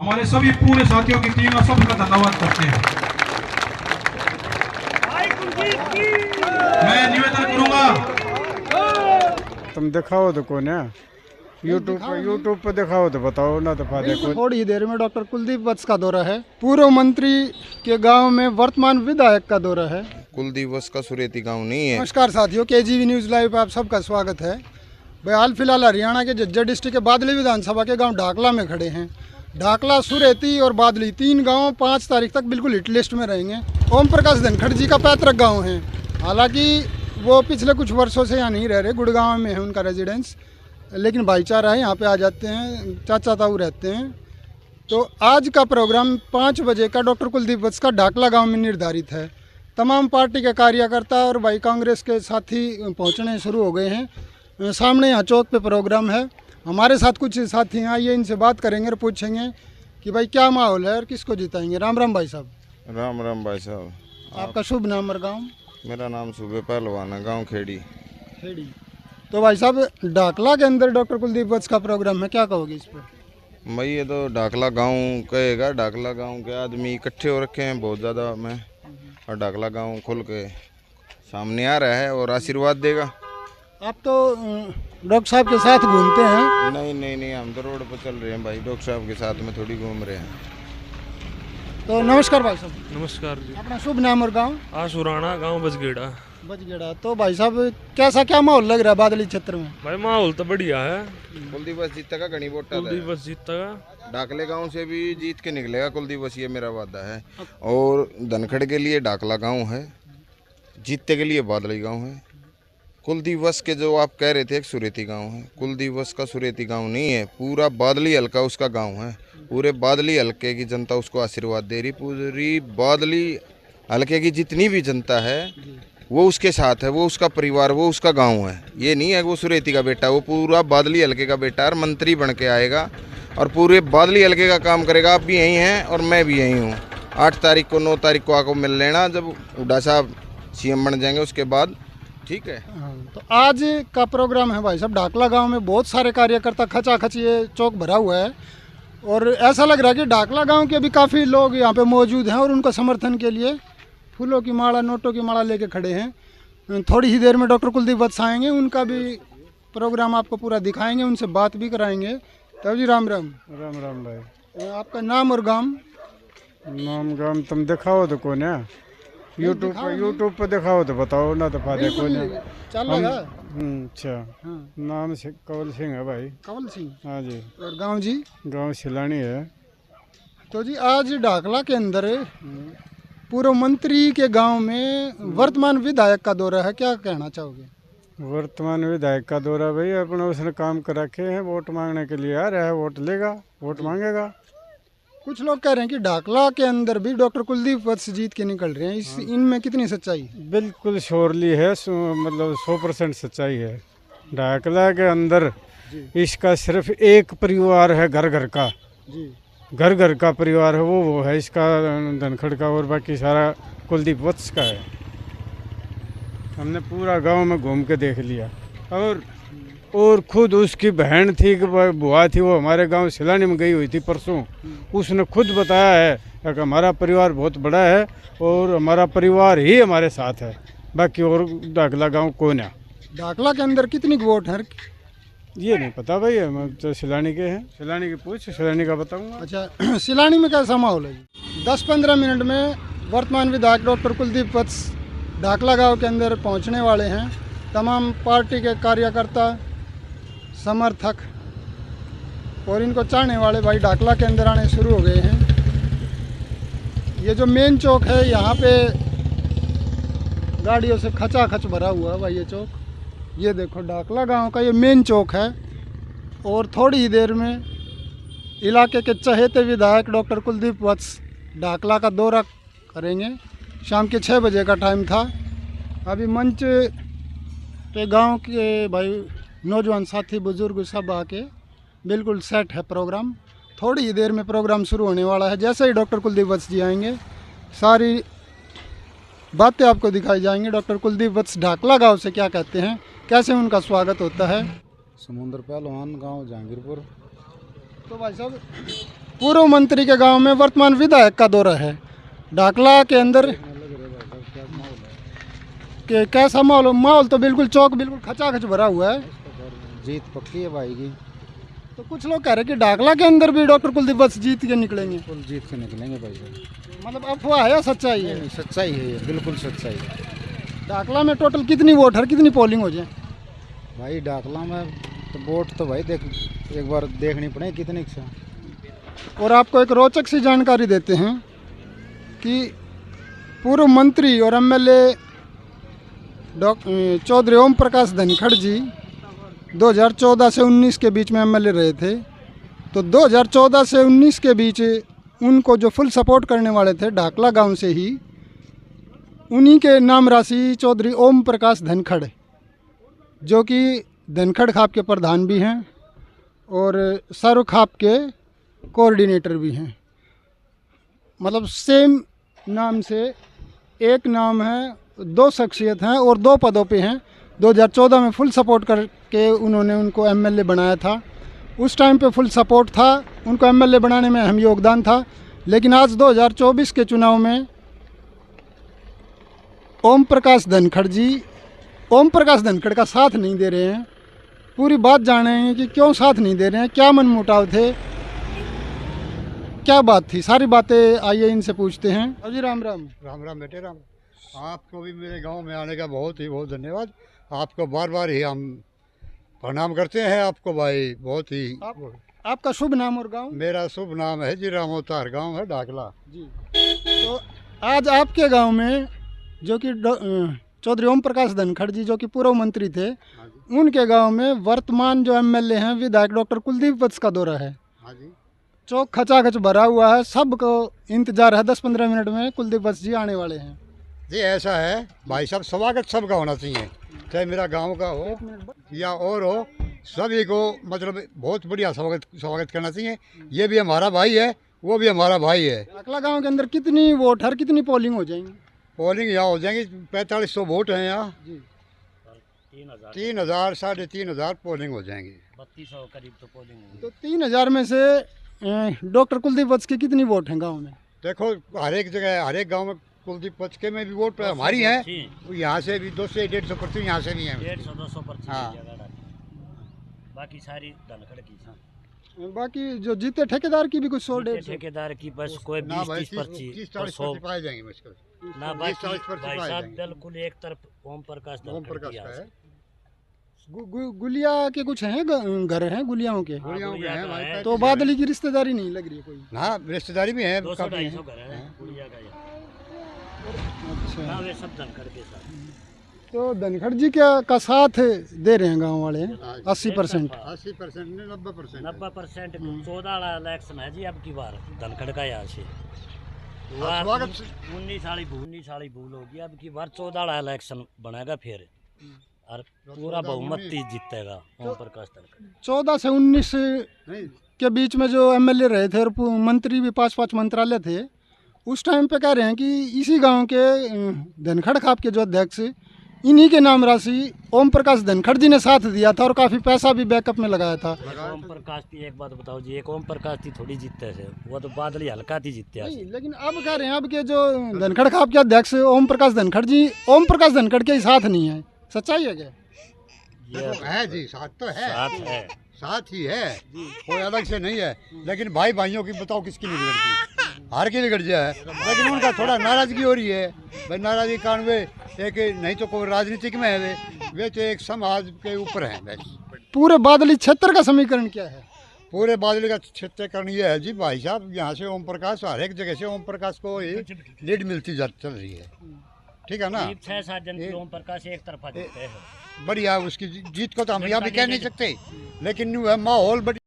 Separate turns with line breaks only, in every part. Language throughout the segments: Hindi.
हमारे सभी पूरे साथियों की टीम और सबका धन्यवाद करते हैं। मैं निवेदन करूंगा,
तुम दिखाओ तो कौन है, यूट्यूब पे दिखाओ तो बताओ ना, तो देखो।
थोड़ी ही देर में डॉक्टर कुलदीप वत्स का दौरा है, पूर्व मंत्री के गांव में वर्तमान विधायक का दौरा है।
कुलदीप वत्स का सुरेती गांव नहीं है।
नमस्कार साथियों, केजीवी न्यूज़ लाइव पे आप सबका स्वागत है। भाई हाल फिलहाल हरियाणा के झज्जर डिस्ट्रिक्ट के बादली विधानसभा के गांव ढाकला में खड़े हैं। ढाकला, सुरेती और बादली 3 गांव 5 तारीख तक बिल्कुल हिट लिस्ट में रहेंगे। ओम प्रकाश धनखड़ जी का पैतृक गाँव है, हालांकि वो पिछले कुछ वर्षों से यहाँ नहीं रह रहे, गुड़गांव में है उनका रेजिडेंस, लेकिन भाईचारा है, यहाँ पे आ जाते हैं, चाचा ताऊ रहते हैं। तो आज का प्रोग्राम 5 बजे का डॉक्टर कुलदीप वत्स का ढाकला गांव में निर्धारित है। तमाम पार्टी के कार्यकर्ता और भाई कांग्रेस के साथी पहुंचने शुरू हो गए हैं। सामने यहाँ चौक पे प्रोग्राम है। हमारे साथ कुछ साथी हैं, आइए इनसे बात करेंगे और पूछेंगे कि भाई क्या माहौल है और किसको जिताएंगे। राम राम भाई साहब।
राम राम भाई साहब।
आपका शुभ नाम और गाँव?
मेरा नाम सूबे पहलवान है, गाँव खेड़ी।
तो भाई साहब, ढाकला के अंदर डॉक्टर कुलदीप वत्स का प्रोग्राम है, क्या कहोगे इस पर?
भाई ये तो ढाकला गांव कहेगा, ढाकला गांव के आदमी इकट्ठे हो रखे हैं बहुत ज़्यादा में, और ढाकला गांव खुल के सामने आ रहा है और आशीर्वाद देगा।
आप तो डॉक्टर साहब के साथ घूमते हैं?
नहीं, हम तो रोड पर चल रहे हैं भाई, डॉक्टर साहब के साथ में थोड़ी घूम रहे हैं।
तो नमस्कार भाई साहब।
नमस्कार जी।
अपना शुभ नाम और गाँव?
आशुराना, गांव बजगेड़ा।
तो भाई साहब, कैसा क्या माहौल लग रहा है बादली क्षेत्र में?
भाई माहौल तो बढ़िया है।
कुलदीप वत्स जीतेगा, घनी वोट
कुलदीप वत्स जीतेगा।
ढाकले गांव से भी जीत के निकलेगा कुलदीप वत्स, ये मेरा वादा है। और धनखड़ के लिए ढाकला गांव है, जीतने के लिए बादली गांव है। कुलदीप वत्स के जो आप कह रहे थे एक सुरेती गांव है, कुलदीप वत्स का सुरेती गांव नहीं है, पूरा बादली हल्का उसका गांव है। पूरे बादली हल्के की जनता उसको आशीर्वाद दे रही। पूरी बादली हल्के की जितनी भी जनता है वो उसके साथ है, वो उसका परिवार, वो उसका गांव है। ये नहीं है वो सुरेती का बेटा, वो पूरा बादली हल्के का बेटा है। मंत्री बन के आएगा और पूरे बादली हल्के का काम करेगा। आप भी यहीं हैं और मैं भी यहीं हूँ। 8 तारीख को 9 तारीख को आको मिल लेना, जब हुड्डा साहब CM बन जाएंगे उसके बाद, ठीक है।
तो आज का प्रोग्राम है भाई साहब, ढाकला गांव में बहुत सारे कार्यकर्ता खचाखच ये चौक भरा हुआ है, और ऐसा लग रहा है कि ढाकला गांव के भी काफ़ी लोग यहाँ पे मौजूद हैं और उनका समर्थन के लिए फूलों की माला, नोटों की माला लेके खड़े हैं। थोड़ी ही देर में डॉक्टर कुलदीप वत्स आएंगे, उनका भी प्रोग्राम आपको पूरा दिखाएंगे, उनसे बात भी कराएंगे। तब जी राम राम।
राम राम भाई।
आपका नाम और गांव?
नाम गाम तुम दिखाओ तो कौन है, यूट्यूब पे दिखाओ तो बताओ ना, तो देखो ना।
चलेगा।
अच्छा। नाम से कंवल सिंह है भाई।
कंवल सिंह?
हाँ जी।
और गाँव जी?
गाँव सिलानी है।
तो जी आज ढाकला के अंदर पूर्व मंत्री के गांव में वर्तमान विधायक का दौरा है, क्या कहना चाहोगे?
वर्तमान विधायक का दौरा भाई, अपने उसने काम कर रखे हैं, वोट मांगने के लिए आ रहा है, वोट लेगा, वोट मांगेगा।
कुछ लोग कह रहे हैं कि ढाकला के अंदर भी डॉक्टर कुलदीप वत्स जीत के निकल रहे हैं, इनमें कितनी सच्चाई है?
बिल्कुल श्योरली है, मतलब 100% सच्चाई है। ढाकला के अंदर इसका सिर्फ एक परिवार है, घर घर का
जी,
घर का परिवार है, वो है इसका, धनखड़ का, और बाकी सारा कुलदीप वत्स का है। हमने पूरा गांव में घूम के देख लिया, और खुद उसकी बहन थी कि बुआ थी, वो हमारे गांव सिलानी में गई हुई थी परसों, उसने खुद बताया है कि हमारा परिवार बहुत बड़ा है और हमारा परिवार ही हमारे साथ है, बाकी और ढाकला गाँव कौन है।
ढाकला के अंदर कितनी वोट है
ये नहीं पता भाई, हम तो सिलानी के हैं, सिलानी की पूछ, सिलानी का बताऊंगा।
अच्छा, सिलानी में कैसा माहौल है? 10-15 मिनट में वर्तमान विधायक डॉक्टर कुलदीप वत्स ढाकला गांव के अंदर पहुंचने वाले हैं। तमाम पार्टी के कार्यकर्ता, समर्थक और इनको चाहने वाले भाई ढाकला के अंदर आने शुरू हो गए हैं। ये जो मेन चौक है, यहाँ पे गाड़ियों से खचाखच भरा हुआ है भाई ये चौक। ये देखो ढाकला गांव का ये मेन चौक है, और थोड़ी ही देर में इलाके के चहेते विधायक डॉक्टर कुलदीप वत्स ढाकला का दौरा करेंगे। शाम के 6 बजे का टाइम था। अभी मंच पे गांव के भाई नौजवान साथी, बुजुर्ग सब आके बिल्कुल सेट है प्रोग्राम। थोड़ी ही देर में प्रोग्राम शुरू होने वाला है। जैसे ही डॉक्टर कुलदीप वत्स जी आएंगे, सारी बातें आपको दिखाई जाएंगी। डॉक्टर कुलदीप वत्स ढाकला गांव से क्या कहते हैं, कैसे उनका स्वागत होता है।
समुद्र पहलवान, गांव जहांगीरपुर।
तो भाई साहब, पूर्व मंत्री के गांव में वर्तमान विधायक का दौरा है। ढाकला के अंदर के कैसा माहौल? माहौल तो बिल्कुल चौक बिल्कुल खचाखच भरा हुआ है।
जीत पक्की है भाई की।
तो कुछ लोग कह रहे हैं कि ढाकला के अंदर भी डॉक्टर कुलदीप वत्स जीत के निकलेंगे।
फुल जीत के निकलेंगे भाई साहब।
मतलब अफवाह है या सच्चाई है?
नहीं, सच्चाई है ये, बिल्कुल सच्चाई है।
ढाकला में टोटल कितनी वोट है, कितनी पोलिंग हो जाए?
भाई डाकला में तो वोट तो भाई एक बार देखनी पड़ेगी कितनी से।
और आपको एक रोचक सी जानकारी देते हैं कि पूर्व मंत्री और एमएलए चौधरी ओम प्रकाश धनखड़ जी 2014 से 19 के बीच में एमएलए रहे थे। तो 2014 से 19 के बीच उनको जो फुल सपोर्ट करने वाले थे ढाकला गांव से ही, उन्हीं के नाम राशि चौधरी ओम प्रकाश धनखड़, जो कि धनखड़ खाप के प्रधान भी हैं और सर्व खाप के कोऑर्डिनेटर भी हैं। मतलब सेम नाम से एक नाम है, दो शख्सियत हैं और दो पदों पे हैं। 2014 में फुल सपोर्ट करके उन्होंने उनको एमएलए बनाया था। उस टाइम पे फुल सपोर्ट था, उनको एमएलए बनाने में अहम योगदान था। लेकिन आज 2024 के चुनाव में ओम प्रकाश धनखड़ का साथ नहीं दे रहे हैं। पूरी बात जानेंगे कि क्यों साथ नहीं दे रहे हैं, क्या मनमुटाव थे, क्या बात थी, सारी बातें आइए इनसे पूछते हैं। अजी राम राम।
राम राम बेटे राम। आपको भी मेरे गांव में आने का बहुत धन्यवाद। आपको बार बार ही हम प्रणाम करते हैं आपको भाई। बहुत ही
आपका शुभ नाम और गांव?
मेरा शुभ नाम है जी रामोतार, गांव है ढाकला
जी। तो आज आपके गांव में जो कि चौधरी ओम प्रकाश धनखड़ जी जो कि पूर्व मंत्री थे, उनके गांव में वर्तमान जो एमएलए हैं विधायक डॉक्टर कुलदीप वत्स का दौरा है।
हाँ जी।
चौक खचाखच भरा हुआ है, सबको इंतजार है 10-15 मिनट में कुलदीप वत्स जी आने वाले हैं।
जी ऐसा है भाई साहब, स्वागत सबका होना चाहिए, चाहे मेरा गांव का हो या और हो, सभी को मतलब बहुत बढ़िया स्वागत करना चाहिए। ये भी हमारा भाई है, वो भी हमारा भाई है।
ढाकला गांव के अंदर कितनी वोट है, कितनी पोलिंग हो जाएंगी?
पोलिंग यहाँ हो जाएंगी 4500 वोट हैं यहाँ। 3000 साढ़े 3000 पोलिंग हो जाएंगी।
3200 करीब तो पोलिंग होगी।
तो 3000 में से डॉक्टर कुलदीप वत्स की कितनी वोट हैं गांव में?
देखो हर एक जगह हर एक गांव में कुलदीप वत्स के में भी वोट हमारी है, यहाँ से भी 200-150% यहाँ से भी है।
150-200%
हाँ।
बाकी सारी धनखड़ की।
बाकी जो जीते ठेकेदार की भी कुछ 100-150
ठेकेदार की बस कोई 20-30 पर्ची
30-40% पाए जाएंगे मुश्किल
ना। बाकी
40%
भाई
पाए
साहब
जाएंगे।
बिल्कुल एक तरफ ओम प्रकाश
ओम प्रकाश का है।
गुलिया के कुछ हैं घर हैं गुलियाओं के?
गुड़ियाओं के हैं भाई।
तो बादली की रिश्तेदारी नहीं लग रही है कोई?
हाँ रिश्तेदारी भी है,
200-250 घर है गुड़िया का।
अच्छा।
ना वे सब धनखड़ के साथ।
तो धनखड़ जी का साथ दे रहे हैं गांव वाले 80%?
80% नहीं 90%।
90% 14 वाला इलेक्शन है जी अब की बार धनखड़ का यहाँ से। 19 साली भूल होगी, अब की बार 14 वाला इलेक्शन बनेगा फिर और पूरा बहुमत जीतेगा ओम प्रकाश धनखड़। 14
से 19 के बीच में जो एमएलए रहे थे और मंत्री भी 5-5 मंत्रालय थे, उस टाइम पे कह रहे हैं कि इसी गांव के धनखड़ खाप के जो अध्यक्ष, इन्हीं के नाम राशि ओम प्रकाश धनखड़ जी ने साथ दिया था और काफ़ी पैसा भी बैकअप में लगाया था।
ओम प्रकाश की एक बात बताओ जी, एक ओम प्रकाश थी थोड़ी जीतते थे, वो तो बादली हल्का थी जीतते हैं।
लेकिन अब कह रहे हैं अब के जो धनखड़ खाप के अध्यक्ष ओम प्रकाश धनखड़ जी ओम प्रकाश धनखड़ के साथ नहीं है, सच्चाई है क्या?
ये है जी, साथ तो है, साथ ही है, कोई अलग से नहीं है। लेकिन भाई भाइयों की बताओ किसकी नहीं बिगड़ती, हार की बिगड़ जाए। लेकिन उनका थोड़ा नाराजगी हो रही है भाई, नाराजगी कारण वे एक नहीं तो कोई राजनीतिक में है, वे तो एक समाज के ऊपर है बस।
पूरे बादली क्षेत्र का समीकरण क्या है?
पूरे बादली का क्षेत्रीकरण ये है जी भाई साहब, यहाँ से ओम प्रकाश हर एक जगह से ओम प्रकाश को लीड मिलती चल रही है, ठीक है ना।
6-7 जन की ओम प्रकाश एक तरफा जीतते हैं,
बढ़िया। उसकी जीत को तो हम यहाँ भी कह नहीं सकते, लेकिन न्यू है माहौल बढ़िया।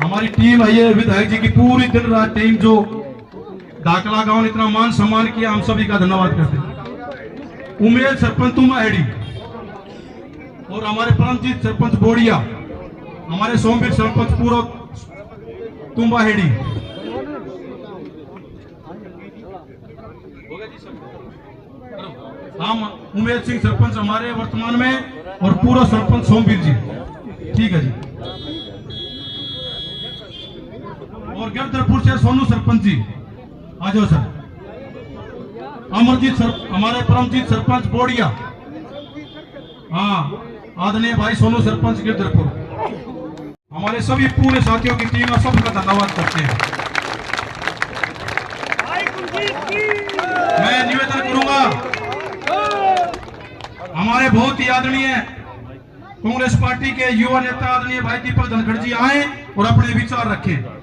हमारी टीम आई है, विधायक जी की पूरी दिन रात टीम जो ढाकला गांव ने इतना मान सम्मान किया, हम सभी का धन्यवाद करते हैं। उमेश सरपंच तुम्बा हेडी और हमारे परमजीत सरपंच बोड़िया, हमारे सोमवीर सरपंच पूरा तुम्बा हेडी, हम उमेश सिंह सरपंच हमारे वर्तमान में और पूरा सरपंच सोमवीर जी, ठीक है जी। गिरधरपुर से सोनू सरपंच जी आ जाओ सर। अमरजीत सर, हमारे परमजीत सरपंच बोड़िया, हाँ आदरणीय भाई सोनू सरपंच गिरधरपुर, हमारे सभी पूरे साथियों की टीम, सबका धन्यवाद करते हैं। मैं निवेदन करूंगा हमारे बहुत ही आदरणीय कांग्रेस पार्टी के युवा नेता आदरणीय भाई दीपक धनखड़ जी आए और अपने विचार रखें।